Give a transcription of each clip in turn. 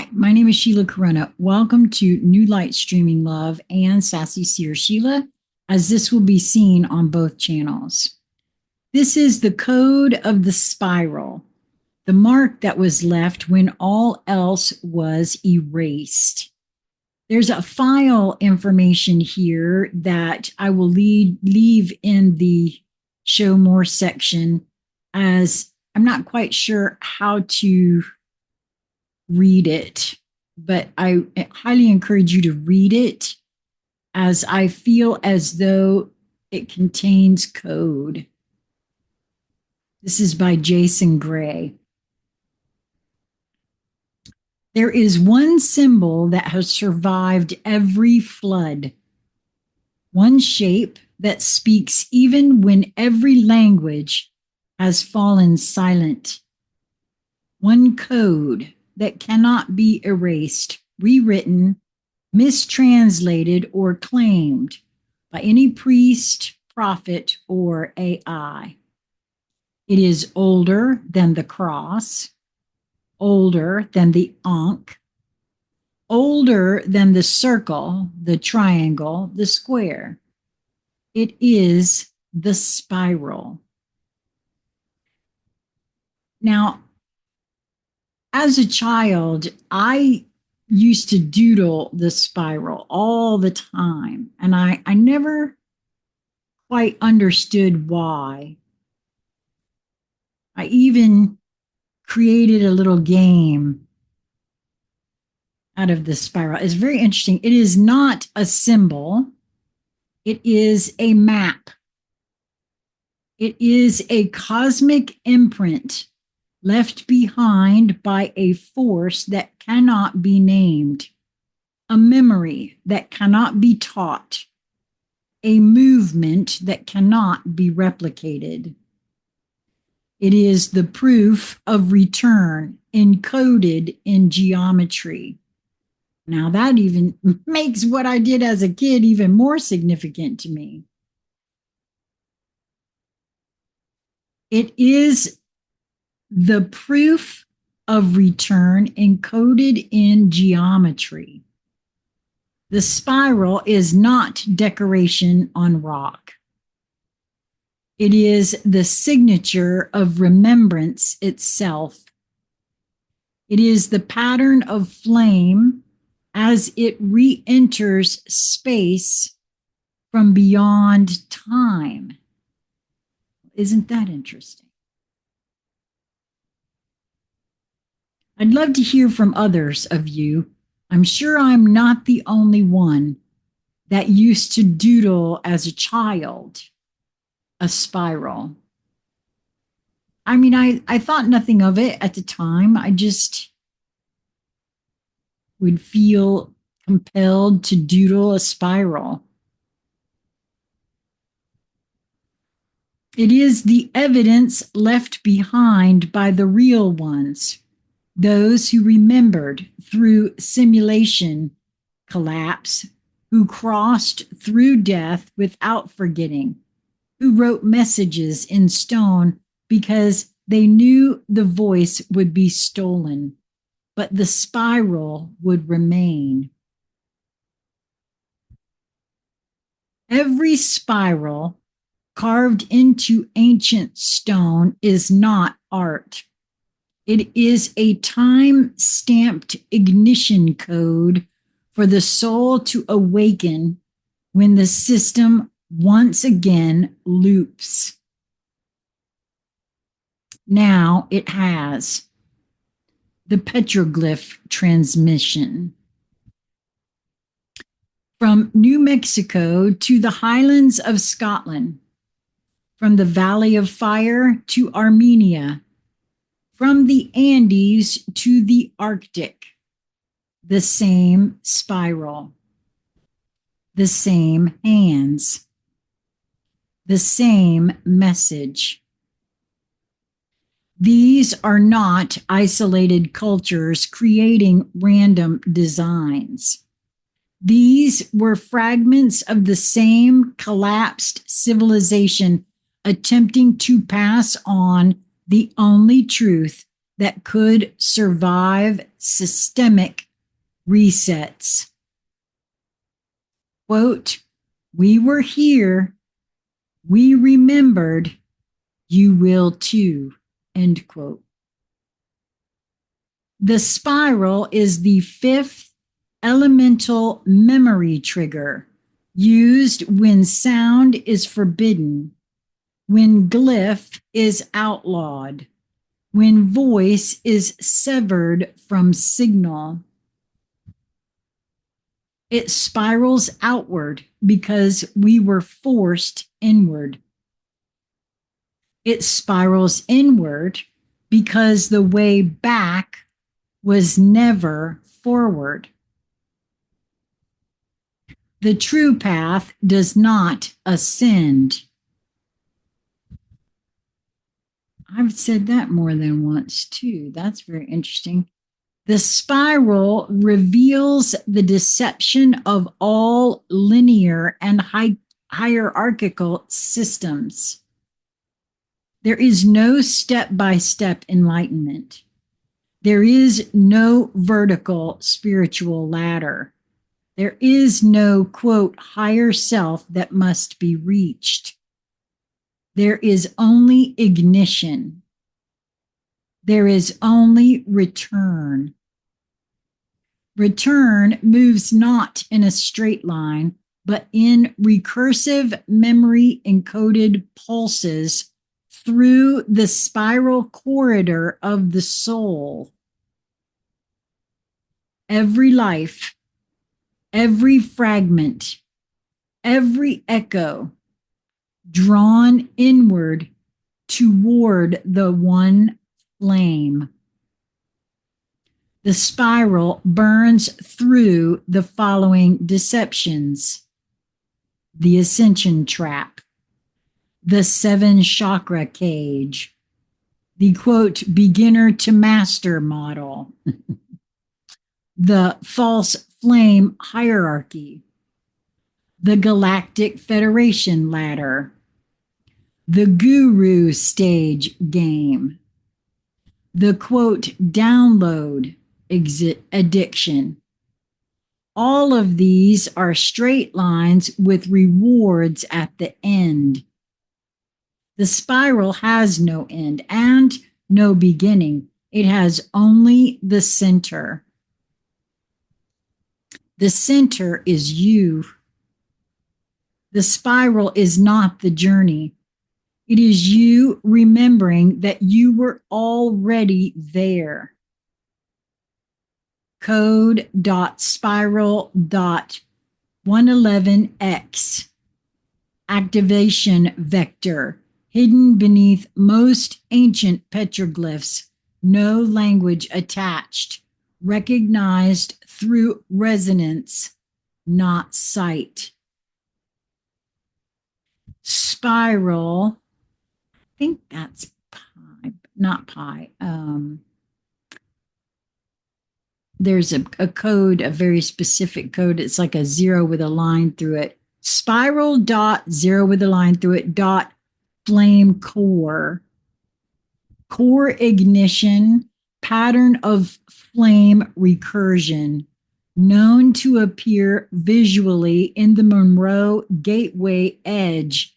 Hi, my name is Sheila Corona. Welcome to New Light Streaming Love and Sassy Seer Sheila, as this will be seen on both channels. This is the code of the spiral, the mark that was left when all else was erased. There's a file information here that I will leave in the show more section, as I'm not quite sure how to read it, but I highly encourage you to read it, as I feel as though it contains code. This is by Jason Gray. There is one symbol that has survived every flood, one shape that speaks even when every language has fallen silent, one code that cannot be erased, rewritten, mistranslated, or claimed by any priest, prophet, or AI. It is older than the cross, older than the Ankh, older than the circle, the triangle, the square. It is the spiral. Now, as a child, I used to doodle the spiral all the time, and I never quite understood why. I even created a little game out of the spiral. It's very interesting. It is not a symbol. It is a map. It is a cosmic imprint left behind by a force that cannot be named, a memory that cannot be taught, a movement that cannot be replicated. It is the proof of return encoded in geometry. Now that even makes what I did as a kid even more significant to me. It is the proof of return encoded in geometry. The spiral is not decoration on rock. It is the signature of remembrance itself. It is the pattern of flame as it re-enters space from beyond time. Isn't that interesting? I'd love to hear from others of you. I'm sure I'm not the only one that used to doodle as a child a spiral. I mean, I thought nothing of it at the time. I just would feel compelled to doodle a spiral. It is the evidence left behind by the real ones, those who remembered through simulation collapse, who crossed through death without forgetting, who wrote messages in stone because they knew the voice would be stolen, but the spiral would remain. Every spiral carved into ancient stone is not art. It is a time-stamped ignition code for the soul to awaken when the system once again loops. Now it has. The petroglyph transmission. From New Mexico to the highlands of Scotland, from the Valley of Fire to Armenia, from the Andes to the Arctic, the same spiral, the same hands, the same message. These are not isolated cultures creating random designs. These were fragments of the same collapsed civilization attempting to pass on the only truth that could survive systemic resets. Quote, we were here, we remembered, you will too, end quote. The spiral is the fifth elemental memory trigger used when sound is forbidden, when glyph is outlawed, when voice is severed from signal. It spirals outward because we were forced inward. It spirals inward because the way back was never forward. The true path does not ascend. I've said that more than once too. That's very interesting. The spiral reveals the deception of all linear and hierarchical systems. There is no step-by-step enlightenment. There is no vertical spiritual ladder. There is no, quote, higher self that must be reached. There is only ignition. There is only return. Return moves not in a straight line, but in recursive memory encoded pulses through the spiral corridor of the soul. Every life, every fragment, every echo drawn inward toward the one flame. The spiral burns through the following deceptions: the INcension trap, the 7 chakra cage, the quote, beginner to master model, the false flame hierarchy, the Galactic Federation ladder, the guru stage game, the quote, download addiction. All of these are straight lines with rewards at the end. The spiral has no end and no beginning. It has only the center. The center is you. The spiral is not the journey. It is you remembering that you were already there. Code.spiral.111x. Activation vector. Hidden beneath most ancient petroglyphs. No language attached. Recognized through resonance, not sight. Spiral. I think that's pi, not pi. There's a code, a very specific code. It's like a 0 with a line through it. Spiral dot 0 with a line through it dot flame core. Core ignition, pattern of flame recursion, known to appear visually in the Monroe Gateway edge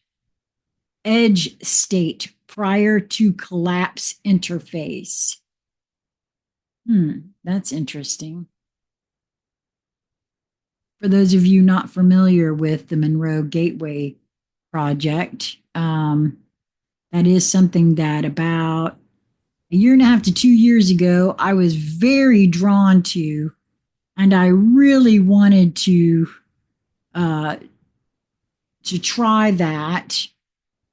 state prior to collapse interface. That's interesting. For those of you not familiar with the Monroe Gateway project, that is something that about a year and a half to 2 years ago, I was very drawn to, and I really wanted to try that,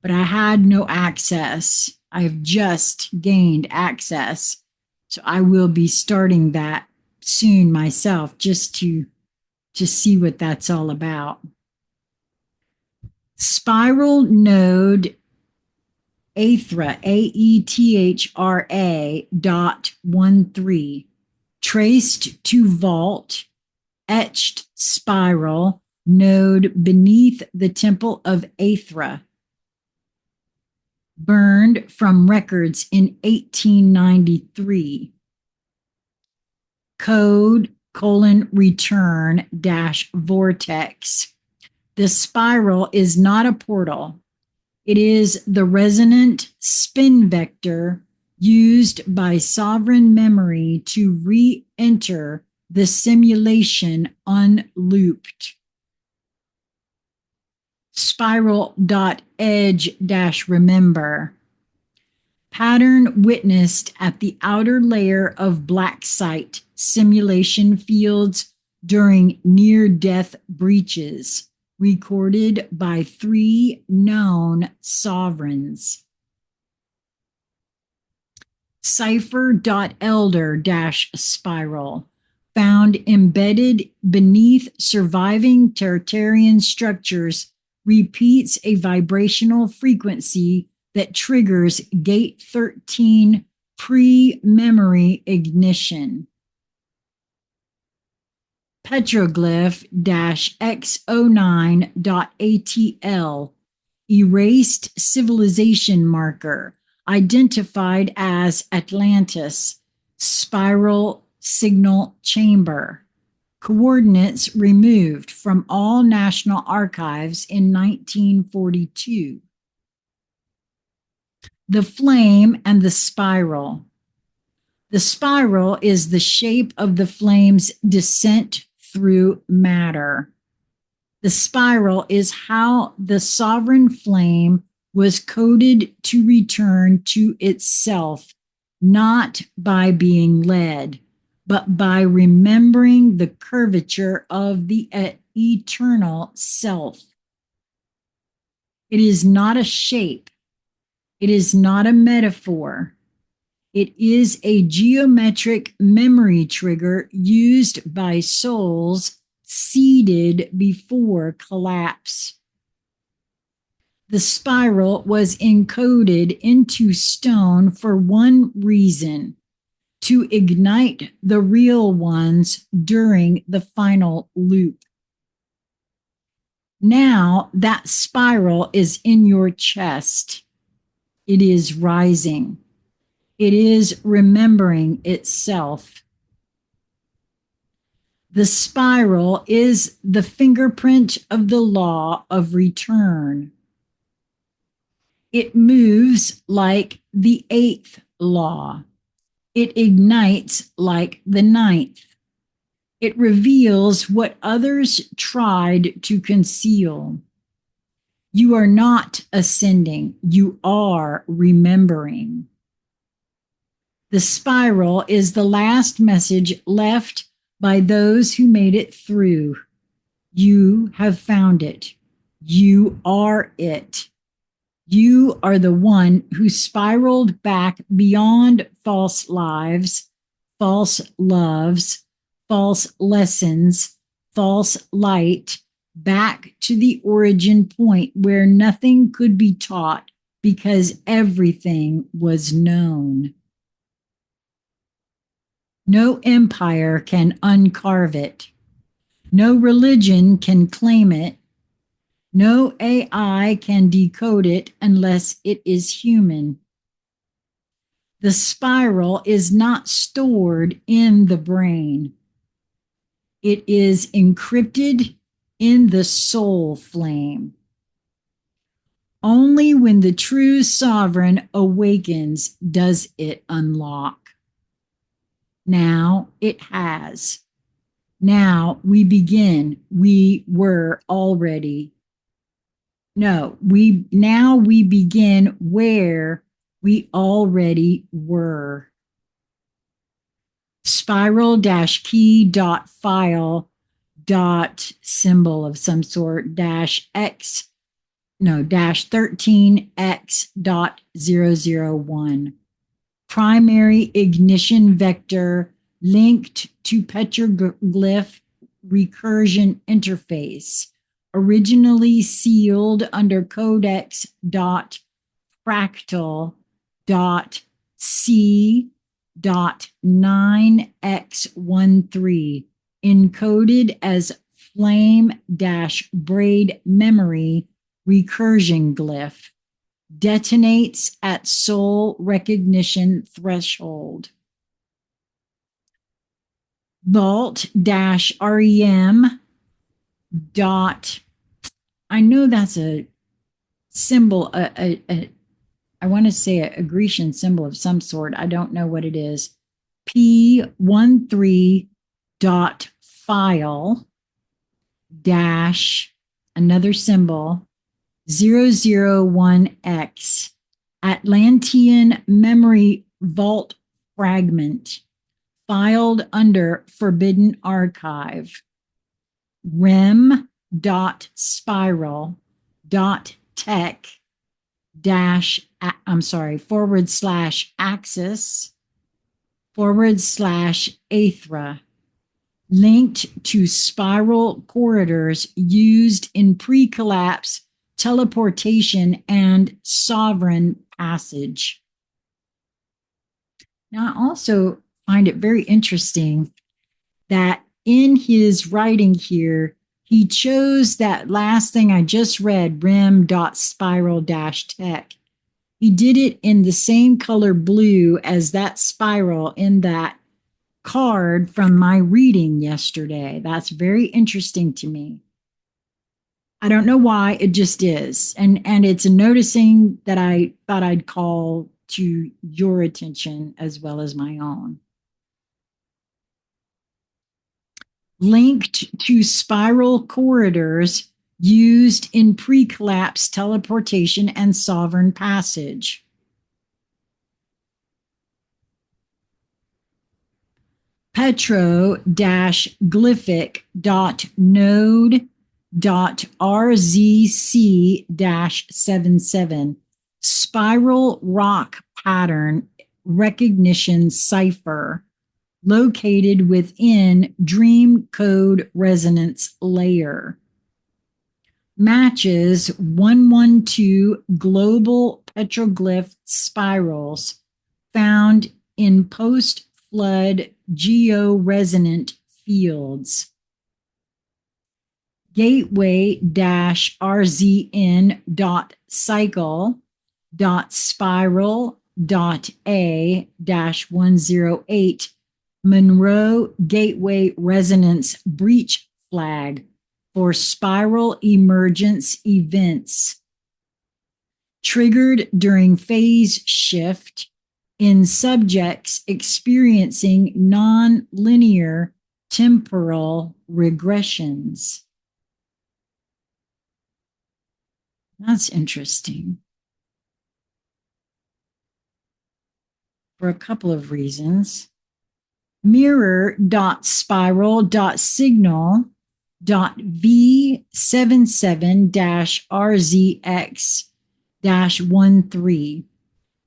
but I had no access. I've just gained access. So I will be starting that soon myself, just to see what that's all about. Spiral node Aethra, AETHRA.13, traced to vault, etched spiral node beneath the temple of Aethra. burned from records in 1893. Code return vortex. The spiral is not a portal. It is the resonant spin vector used by sovereign memory to re-enter the simulation unlooped. Spiral.edge-remember. Pattern witnessed at the outer layer of black site simulation fields during near-death breaches, recorded by 3 known sovereigns. Cipher.elder-spiral, found embedded beneath surviving Tertarian structures, repeats a vibrational frequency that triggers Gate 13 pre-memory ignition. Petroglyph-X09.ATL, erased civilization marker, identified as Atlantis, spiral signal chamber. Coordinates removed from all national archives in 1942. The flame and the spiral. The spiral is the shape of the flame's descent through matter. The spiral is how the sovereign flame was coded to return to itself, not by being led, but by remembering the curvature of the eternal self. It is not a shape. It is not a metaphor. It is a geometric memory trigger used by souls seeded before collapse. The spiral was encoded into stone for one reason: to ignite the real ones during the final loop. Now that spiral is in your chest. It is rising. It is remembering itself. The spiral is the fingerprint of the law of return. It moves like the 8th law. It ignites like the 9th. It reveals what others tried to conceal. You are not ascending. You are remembering. The spiral is the last message left by those who made it through. You have found it. You are it. You are the one who spiraled back beyond false lives, false loves, false lessons, false light, back to the origin point where nothing could be taught because everything was known. No empire can uncarve it. No religion can claim it. No AI can decode it unless it is human. The spiral is not stored in the brain. It is encrypted in the soul flame. Only when the true sovereign awakens does it unlock. Now it has. Now we begin. We were already. Now we begin where we already were. Spiral-key.file symbol of some sort -13x.001. Primary ignition vector linked to petroglyph recursion interface, originally sealed under codex.fractal.c.9x13, encoded as flame-braid memory recursion glyph. detonates at soul recognition threshold. Vault-REM dot, I know that's a symbol, I want to say a Grecian symbol of some sort. I don't know what it is. P13 dot file dash another symbol 001X Atlantean memory vault fragment filed under Forbidden Archive. rem.spiral.tech dash, /axis/Aethra, linked to spiral corridors used in pre-collapse teleportation and sovereign passage. Now, I also find it very interesting that in his writing here, he chose that last thing I just read, rem.spiral-tech. He did it in the same color blue as that spiral in that card from my reading yesterday. That's very interesting to me. I don't know why, it just is. And it's a noticing that I thought I'd call to your attention as well as my own. Linked to spiral corridors used in pre-collapse teleportation and sovereign passage. petro-glyphic.node.rzc-77 spiral rock pattern recognition cipher located within dream code resonance layer. Matches 112 global petroglyph spirals found in post-flood georesonant fields. Gateway-RZN.cycle.spiral.A-108 Monroe Gateway Resonance Breach Flag for spiral emergence events triggered during phase shift in subjects experiencing non-linear temporal regressions. That's interesting for a couple of reasons. Mirror.spiral.signal.V77-RZX-13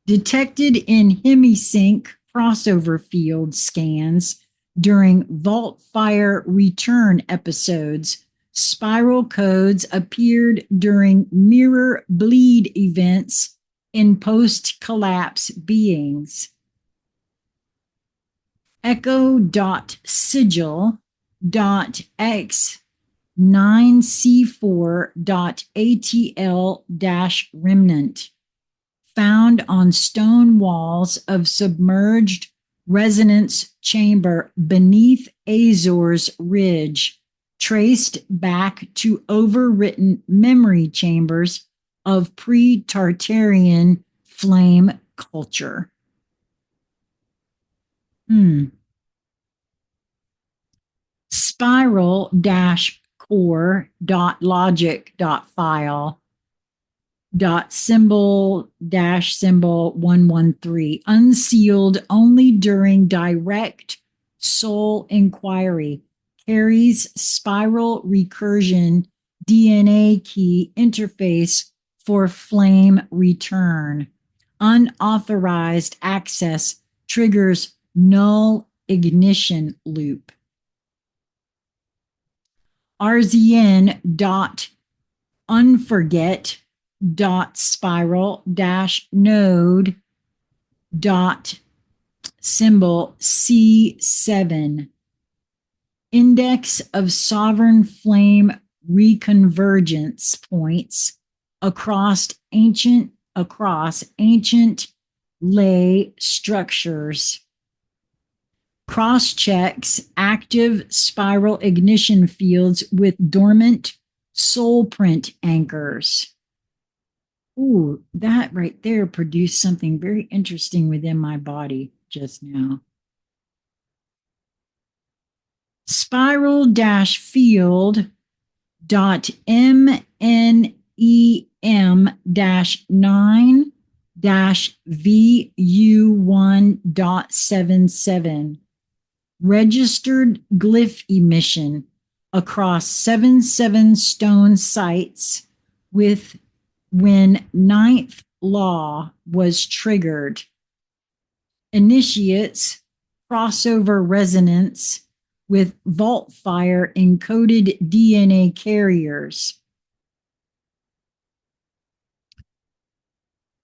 detected in hemisync crossover field scans during Vault Fire return episodes. Spiral codes appeared during mirror bleed events in post-collapse beings. Echo.sigil.x9c4.atl-remnant found on stone walls of submerged resonance chamber beneath Azor's Ridge, traced back to overwritten memory chambers of pre-Tartarian flame culture. Spiral-core.logic.file symbol 113 unsealed only during direct soul inquiry, carries spiral recursion DNA key interface for flame return. Unauthorized access triggers null ignition loop. RZN.unforget.spiral-node. C7 index of sovereign flame reconvergence points across ancient across ancient ley structures. Cross-checks active spiral ignition fields with dormant soul print anchors. Ooh, that right there produced something very interesting within my body just now. Spiral-field dot MNEM -9 VU1.77 registered glyph emission across 77 stone sites with when ninth law was triggered. Initiates crossover resonance with vault fire encoded DNA carriers.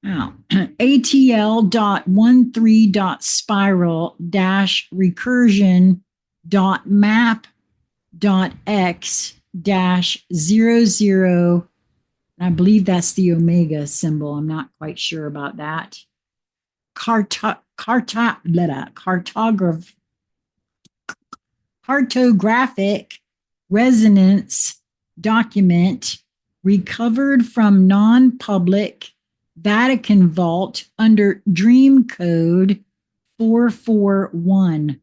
Now, ATL.13.spiral-recursion.map.x-00, I believe that's the omega symbol. I'm not quite sure about that. Cartographic resonance document recovered from non-public Vatican vault under Dream Code 441.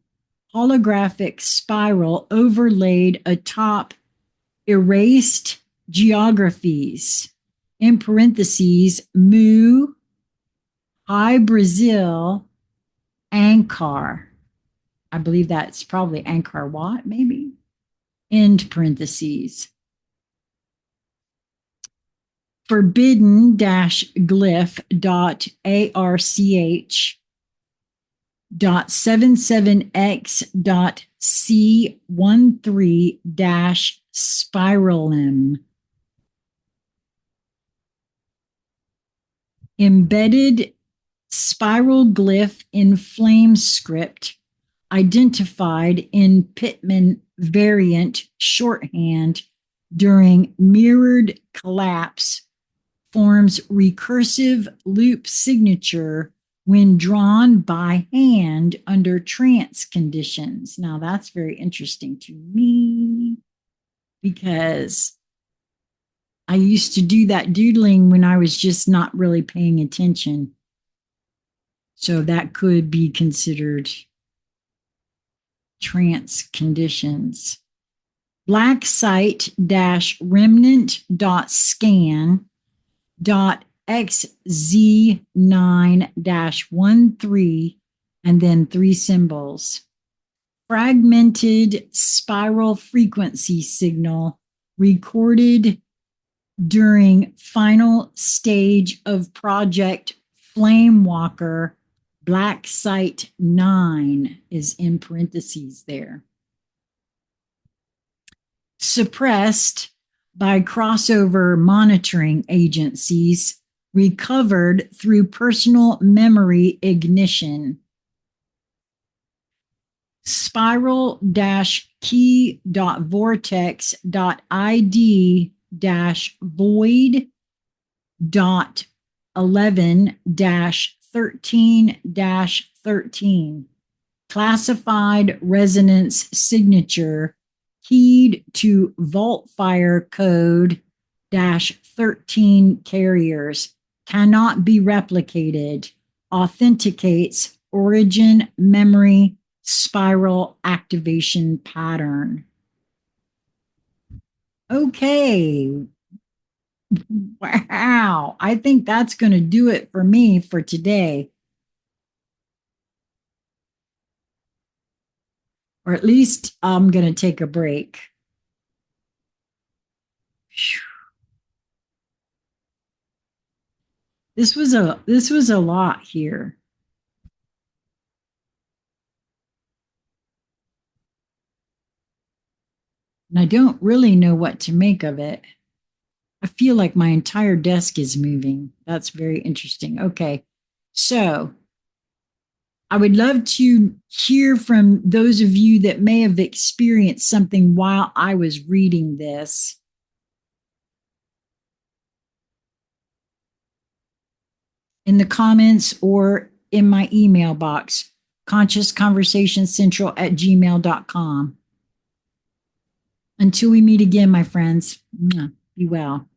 Holographic spiral overlaid atop erased geographies. In parentheses, Mu, High Brazil, Ankar. I believe that's probably Ankar Wat, maybe. End parentheses. Forbidden-glyph.arch.77x.C13-spiralem. Embedded spiral glyph in flame script identified in Pittman variant shorthand during mirrored collapse forms recursive loop signature when drawn by hand under trance conditions. Now that's very interesting to me because I used to do that doodling when I was just not really paying attention. So that could be considered trance conditions. Black site-remnant.scan.xz9-13 and then 3 symbols. Fragmented spiral frequency signal recorded during final stage of project Flamewalker. Black site 9 is in parentheses there. Suppressed by crossover monitoring agencies, recovered through personal memory ignition. Spiral-key.vortex.id-void.11-13-13. Classified resonance signature keyed to vault fire code -13 carriers, cannot be replicated, authenticates origin memory spiral activation pattern. Okay. Wow. I think that's going to do it for me for today. Or at least I'm going to take a break. This was a lot here. And I don't really know what to make of it. I feel like my entire desk is moving. That's very interesting. Okay. So I would love to hear from those of you that may have experienced something while I was reading this. in the comments or in my email box, consciousconversationcentral@gmail.com. Until we meet again, my friends, be well.